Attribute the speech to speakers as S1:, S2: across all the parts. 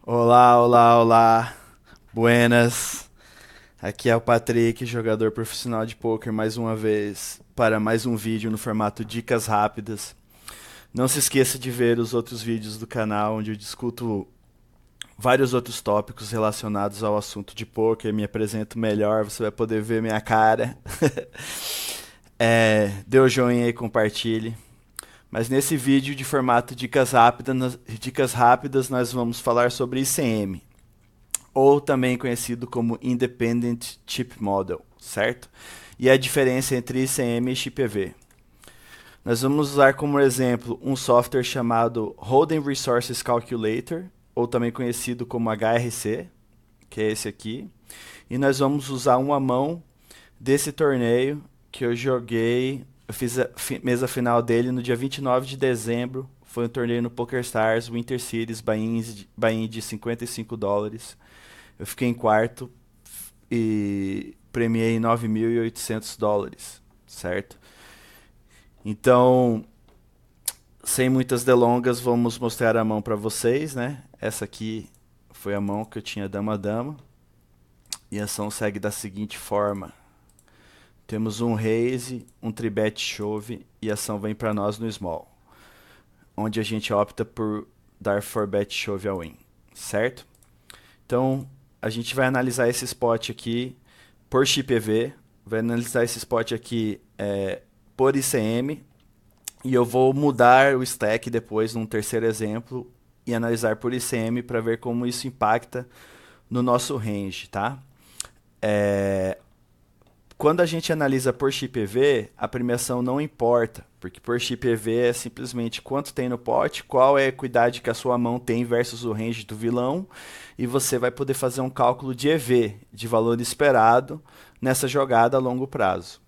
S1: Olá, olá, olá. Buenas. Aqui é o Patrick, jogador profissional de poker, mais uma vez para mais um vídeo no formato Dicas Rápidas. Não se esqueça de ver os outros vídeos do canal, onde eu discuto vários outros tópicos relacionados ao assunto de poker, me apresento melhor, você vai poder ver minha cara. Dê o joinha e compartilhe. Mas nesse vídeo de formato dicas rápidas, nós vamos falar sobre ICM, ou também conhecido como Independent Chip Model, certo? E a diferença entre ICM e ChipEV. Nós vamos usar como exemplo um software chamado Hold'em Resources Calculator, ou também conhecido como HRC, que é esse aqui. E nós vamos usar uma mão desse torneio que eu joguei, eu fiz a mesa final dele no dia 29 de dezembro. Foi um torneio no PokerStars, Winter Series, buy-in de US$ 55. Eu fiquei em quarto e premiei US$ 9.800, certo? Então, sem muitas delongas, vamos mostrar a mão para vocês, né? Essa aqui foi a mão que eu tinha dama-dama. E a ação segue da seguinte forma. Temos um raise, um tribet shove e a ação vem para nós no small, onde a gente opta por dar 4bet shove all in, certo? Então, a gente vai analisar esse spot aqui por ChipEV, vai analisar esse spot aqui por ICM, e eu vou mudar o stack depois num terceiro exemplo e analisar por ICM para ver como isso impacta no nosso range, tá? Quando a gente analisa por ChipEV, a premiação não importa, porque por ChipEV é simplesmente quanto tem no pote, qual é a equidade que a sua mão tem versus o range do vilão, e você vai poder fazer um cálculo de EV, de valor esperado, nessa jogada a longo prazo.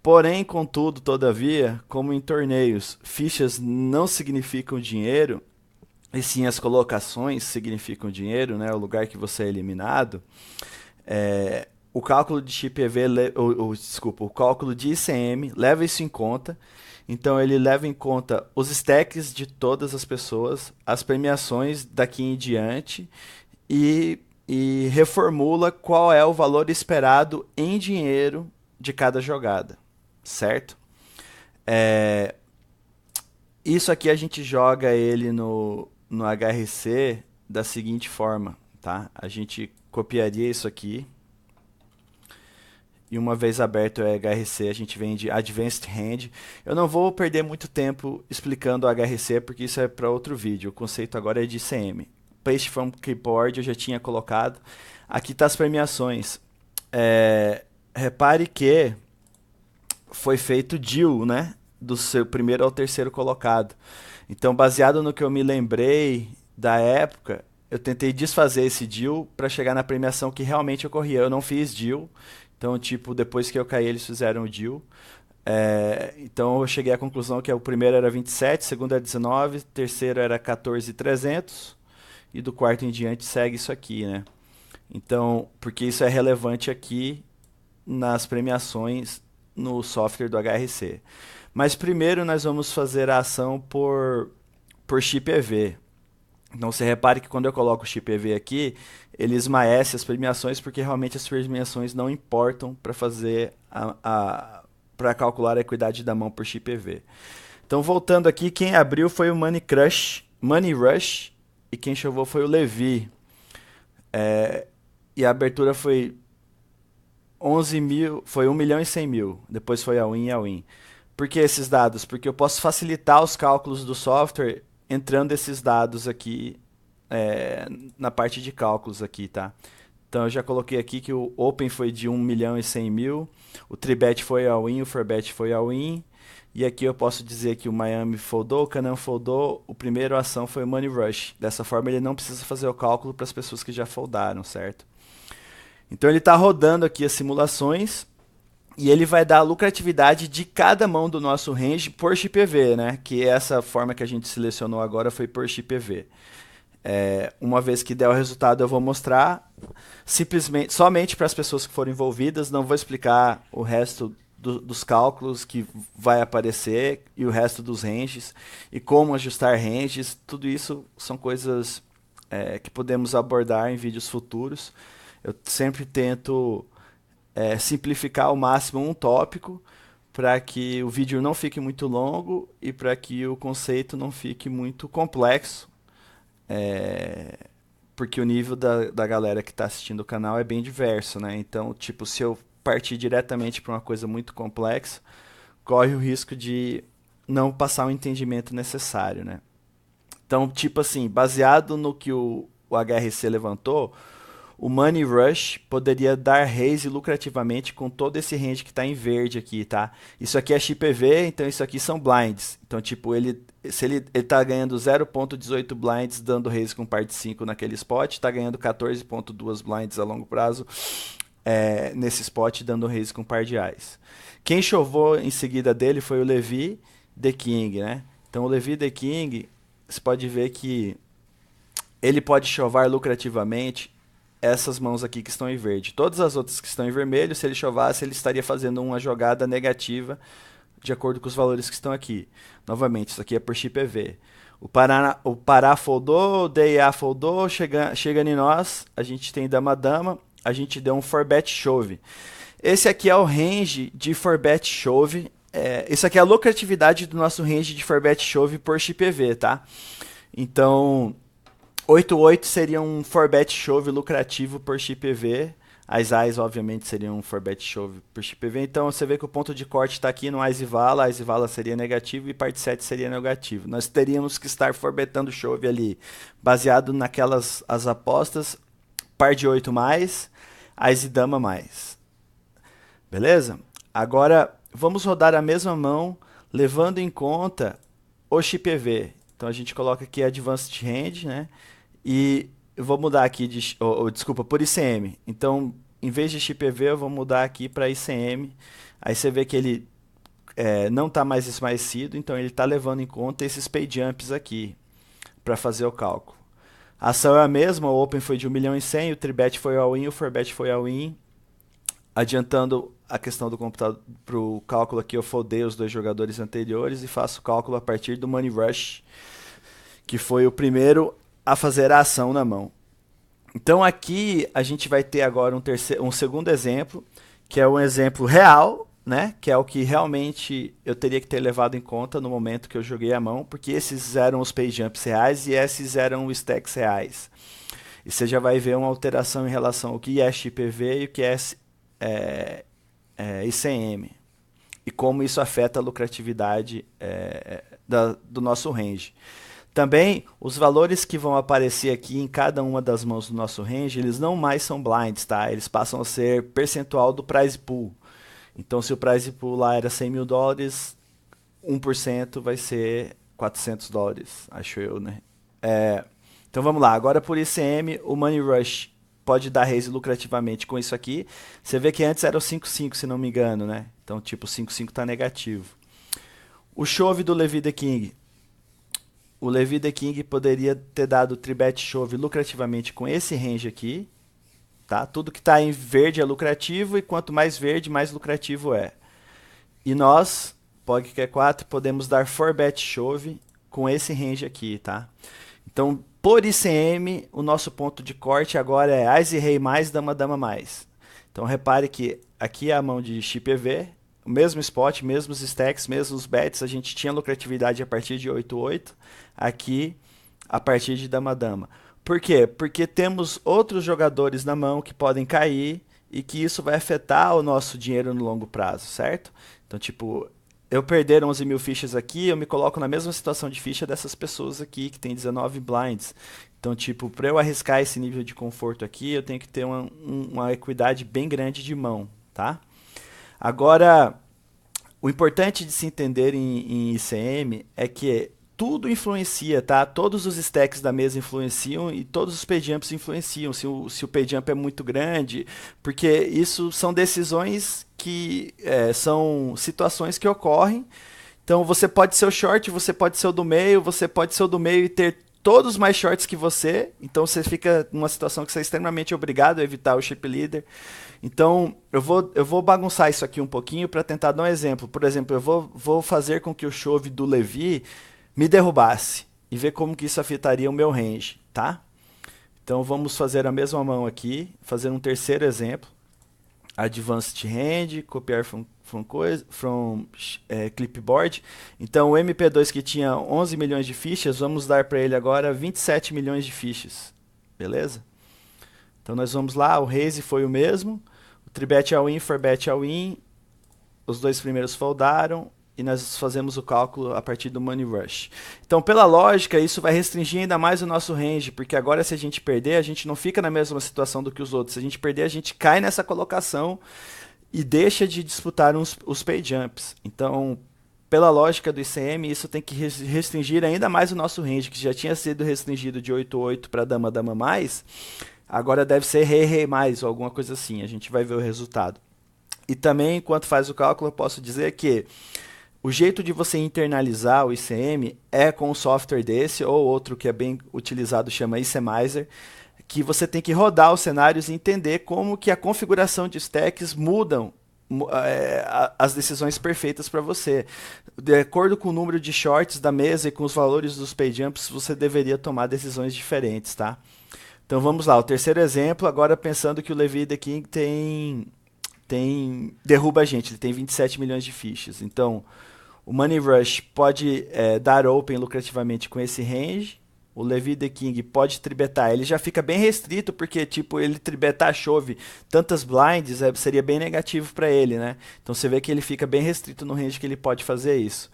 S1: Porém, contudo, todavia, como em torneios, fichas não significam dinheiro, e sim as colocações significam dinheiro, né, o lugar que você é eliminado, o cálculo de ChipEV, desculpa, o cálculo de ICM leva isso em conta. Então ele leva em conta os stacks de todas as pessoas, as premiações daqui em diante e reformula qual é o valor esperado em dinheiro de cada jogada, certo? É, Isso aqui a gente joga ele no HRC da seguinte forma, tá? A gente copiaria isso aqui. E uma vez aberto o HRC, a gente vem de Advanced Hand. Eu não vou perder muito tempo explicando o HRC, porque isso é para outro vídeo. O conceito agora é de ICM. Paste from Keyboard eu já tinha colocado. Aqui está as premiações. Repare que foi feito deal, né? Do seu primeiro ao terceiro colocado. Então, baseado no que eu me lembrei da época, eu tentei desfazer esse deal para chegar na premiação que realmente ocorria. Eu não fiz deal. Então, tipo, depois que eu caí, eles fizeram o deal. Então, eu cheguei à conclusão que o primeiro era 27, o segundo era 19, o terceiro era 14.300 e do quarto em diante segue isso aqui, né? Então, porque isso é relevante aqui nas premiações no software do HRC. Mas primeiro nós vamos fazer a ação por ChipEV. Então você repare que quando eu coloco o chip EV aqui, ele esmaece as premiações porque realmente as premiações não importam para fazer para calcular a equidade da mão por chip EV. Então voltando aqui, quem abriu foi o Money Rush e quem chovou foi o Levi. E a abertura foi 11 mil, foi 1.100.000. Depois foi a win e a win. Por que esses dados? Porque eu posso facilitar os cálculos do software entrando esses dados aqui na parte de cálculos aqui, tá? Então eu já coloquei aqui que o Open foi de 1.100.000, o Tribet foi all-in, o 4bet foi all-in, e aqui eu posso dizer que o Miami foldou, o Canaan foldou, o primeiro ação foi o Money Rush. Dessa forma ele não precisa fazer o cálculo para as pessoas que já foldaram, certo? Então ele está rodando aqui as simulações e ele vai dar a lucratividade de cada mão do nosso range por ChipEV, né? Que essa forma que a gente selecionou agora foi por ChipEV. Uma vez que der o resultado eu vou mostrar simplesmente somente para as pessoas que foram envolvidas, não vou explicar o resto dos cálculos que vai aparecer e o resto dos ranges e como ajustar ranges, tudo isso são coisas que podemos abordar em vídeos futuros. Eu sempre tento simplificar ao máximo um tópico para que o vídeo não fique muito longo e para que o conceito não fique muito complexo, porque o nível da galera que está assistindo o canal é bem diverso, né? Então, tipo, se eu partir diretamente para uma coisa muito complexa, corre o risco de não passar o entendimento necessário, né? Então, tipo assim, baseado no que o HRC levantou, o Money Rush poderia dar raise lucrativamente com todo esse range que está em verde aqui, tá? Isso aqui é XPV, então isso aqui são blinds. Então, tipo, se ele tá ganhando 0.18 blinds dando raise com par de 5 naquele spot, está ganhando 14.2 blinds a longo prazo nesse spot dando raise com par de eyes. Quem chovou em seguida dele foi o Levi The King, né? Então, o Levi The King, você pode ver que ele pode chovar lucrativamente essas mãos aqui que estão em verde. Todas as outras que estão em vermelho, se ele chovasse, ele estaria fazendo uma jogada negativa de acordo com os valores que estão aqui. Novamente, isso aqui é por XPV. O Pará foldou, o DIA foldou, chega em nós, a gente tem dama-dama, a gente deu um 4-bet shove. Esse aqui é o range de 4-bet shove. Isso aqui é a lucratividade do nosso range de 4-bet shove por XPV, tá? Então, 8-8 seria um 4-bet shove lucrativo por XPV. As eyes, obviamente, seriam um 4-bet shove por XPV. Então, você vê que o ponto de corte está aqui no eyes e vala. Eyes e vala seria negativo e parte 7 seria negativo. Nós teríamos que estar 4-betando shove ali, baseado naquelas as apostas, par de 8 mais, eyes e dama mais. Beleza? Agora, vamos rodar a mesma mão, levando em conta o XPV. Então, a gente coloca aqui Advanced Hand, né? E eu vou mudar aqui, desculpa, por ICM. Então, em vez de XPV, eu vou mudar aqui para ICM. Aí você vê que ele não está mais esmaecido, então ele está levando em conta esses pay jumps aqui para fazer o cálculo. A ação é a mesma, o Open foi de 1.100.000, o 3-bet foi all-in, o 4-bet foi all-in. Adiantando a questão do computador para o cálculo aqui, eu foldei os dois jogadores anteriores e faço o cálculo a partir do Money Rush, que foi o primeiro a fazer a ação na mão. Então aqui a gente vai ter agora um segundo exemplo, que é um exemplo real, né? Que é o que realmente eu teria que ter levado em conta no momento que eu joguei a mão, porque esses eram os pay jumps reais e esses eram os stacks reais. E você já vai ver uma alteração em relação ao que é XPV e o que é ICM. E como isso afeta a lucratividade do nosso range. Também, os valores que vão aparecer aqui em cada uma das mãos do nosso range, eles não mais são blinds, tá? Eles passam a ser percentual do prize pool. Então, se o prize pool lá era $100.000, 1% vai ser $400, acho eu, né? Então, vamos lá. Agora, por ICM, o Money Rush pode dar raise lucrativamente com isso aqui. Você vê que antes era o 5-5, se não me engano, né? Então, tipo, 5-5 está negativo. O chove do Levi The King. O Levi The King poderia ter dado 3-bet shove lucrativamente com esse range aqui. Tá? Tudo que está em verde é lucrativo e quanto mais verde, mais lucrativo é. E nós, PogQ4, podemos dar 4-bet shove com esse range aqui. Tá? Então, por ICM, o nosso ponto de corte agora é Ás e Rei mais, Dama, Dama mais. Então, repare que aqui é a mão de XPV, o mesmo spot, mesmos stacks, mesmos bets, a gente tinha lucratividade a partir de 8-8, aqui a partir de Dama-Dama. Por quê? Porque temos outros jogadores na mão que podem cair e que isso vai afetar o nosso dinheiro no longo prazo, certo? Então, tipo, eu perder 11 mil fichas aqui, eu me coloco na mesma situação de ficha dessas pessoas aqui, que tem 19 blinds. Então, tipo, para eu arriscar esse nível de conforto aqui, eu tenho que ter uma equidade bem grande de mão, tá? Agora, o importante de se entender em ICM é que tudo influencia, tá? Todos os stacks da mesa influenciam e todos os paydumps influenciam. Se o paydump é muito grande, porque isso são decisões que são situações que ocorrem. Então, você pode ser o short, você pode ser o do meio, você pode ser o do meio e ter todos mais shorts que você. Então, você fica numa situação que você é extremamente obrigado a evitar o chip leader. Então, eu vou bagunçar isso aqui um pouquinho para tentar dar um exemplo. Por exemplo, eu vou fazer com que o chove do Levi me derrubasse e ver como que isso afetaria o meu range, tá? Então vamos fazer a mesma mão aqui, fazer um terceiro exemplo. Advanced Hand, copiar from clipboard. Então o MP2 que tinha 11 milhões de fichas, vamos dar para ele agora 27 milhões de fichas. Beleza? Então nós vamos lá, o raise foi o mesmo, o tribet all in, forbet all in, os dois primeiros foldaram, e nós fazemos o cálculo a partir do money rush. Então, pela lógica, isso vai restringir ainda mais o nosso range, porque agora se a gente perder, a gente não fica na mesma situação do que os outros. Se a gente perder, a gente cai nessa colocação e deixa de disputar os pay jumps. Então, pela lógica do ICM, isso tem que restringir ainda mais o nosso range, que já tinha sido restringido de 8-8 para dama-dama mais, agora deve ser rei-rei mais, ou alguma coisa assim. A gente vai ver o resultado. E também, enquanto faz o cálculo, eu posso dizer que o jeito de você internalizar o ICM é com um software desse, ou outro que é bem utilizado, chama ICMizer, que você tem que rodar os cenários e entender como que a configuração de stacks mudam as decisões perfeitas para você. De acordo com o número de shorts da mesa e com os valores dos pay jumps, você deveria tomar decisões diferentes, tá? Então vamos lá, o terceiro exemplo, agora pensando que o Levi the King derruba a gente, ele tem 27 milhões de fichas. Então, o Money Rush pode dar open lucrativamente com esse range. O Levi the King pode tribetar. Ele já fica bem restrito, porque tipo, ele tribetar chove tantas blinds seria bem negativo para ele, né? Então você vê que ele fica bem restrito no range que ele pode fazer isso.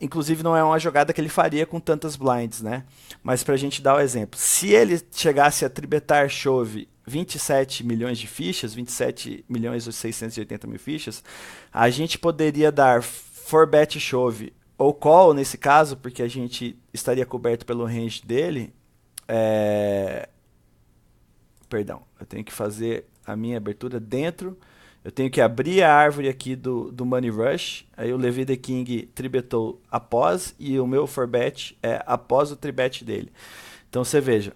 S1: Inclusive não é uma jogada que ele faria com tantas blinds, né? Mas para a gente dar o exemplo, se ele chegasse a tribetar chove 27 milhões de fichas, 27 milhões e 680 mil fichas, a gente poderia dar forbet chove ou call nesse caso, porque a gente estaria coberto pelo range dele. Perdão, eu tenho que fazer a minha abertura dentro. Eu tenho que abrir a árvore aqui do Money Rush. Aí o Levi the King tribetou após e o meu forbet é após o tribet dele. Então você veja,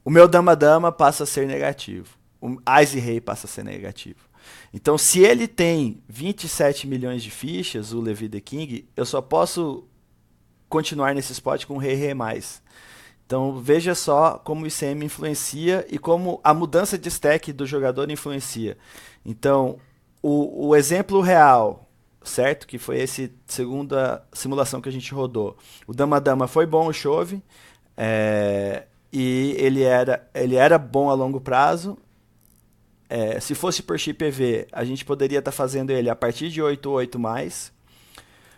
S1: o meu dama-dama passa a ser negativo. O Ice Rei passa a ser negativo. Então, se ele tem 27 milhões de fichas, o Levi the King, eu só posso continuar nesse spot com rei-rei mais. Então, veja só como o ICM influencia e como a mudança de stack do jogador influencia. Então, o exemplo real, certo? Que foi essa segunda simulação que a gente rodou. O dama-dama foi bom, o chove. E ele era bom a longo prazo. Se fosse por chip EV, a gente poderia estar fazendo ele a partir de 8-8 mais.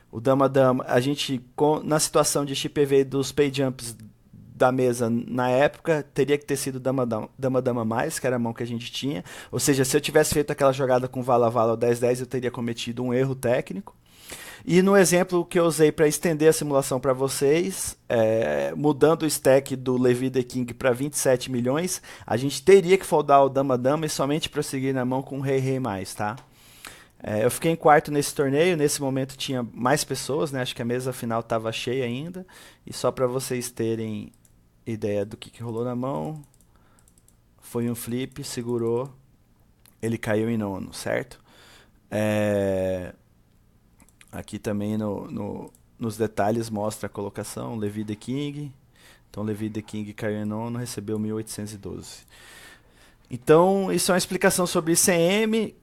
S1: O dama-dama, a gente, na situação de chip EV dos pay jumps da mesa na época, teria que ter sido dama-dama mais, que era a mão que a gente tinha. Ou seja, se eu tivesse feito aquela jogada com vala-vala ou 10-10, eu teria cometido um erro técnico. E no exemplo que eu usei para estender a simulação para vocês, mudando o stack do Levi the King para 27 milhões, a gente teria que foldar o dama-dama e somente prosseguir na mão com rei-rei mais, tá? Eu fiquei em quarto nesse torneio, nesse momento tinha mais pessoas, né? Acho que a mesa final estava cheia ainda. E só para vocês terem ideia do que rolou na mão, foi um flip, segurou, ele caiu em nono, certo? Aqui também nos detalhes mostra a colocação, Levi the King. Então Levi the King caiu em nono, recebeu 1812. Então isso é uma explicação sobre ICM.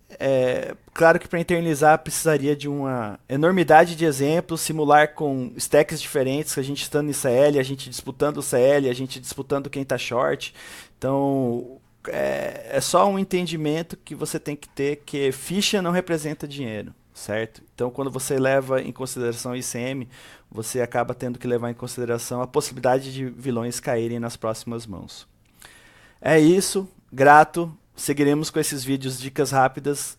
S1: Claro que para internalizar precisaria de uma enormidade de exemplos, simular com stacks diferentes, a gente estando em CL, a gente disputando o CL, a gente disputando quem está short. Então é só um entendimento que você tem que ter, que ficha não representa dinheiro. Certo? Então, quando você leva em consideração o ICM, você acaba tendo que levar em consideração a possibilidade de vilões caírem nas próximas mãos. É isso, grato. Seguiremos com esses vídeos, dicas rápidas,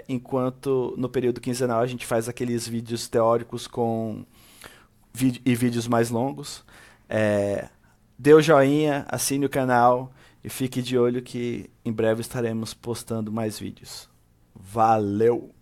S1: enquanto no período quinzenal a gente faz aqueles vídeos teóricos e vídeos mais longos. Dê o joinha, assine o canal e fique de olho que em breve estaremos postando mais vídeos. Valeu!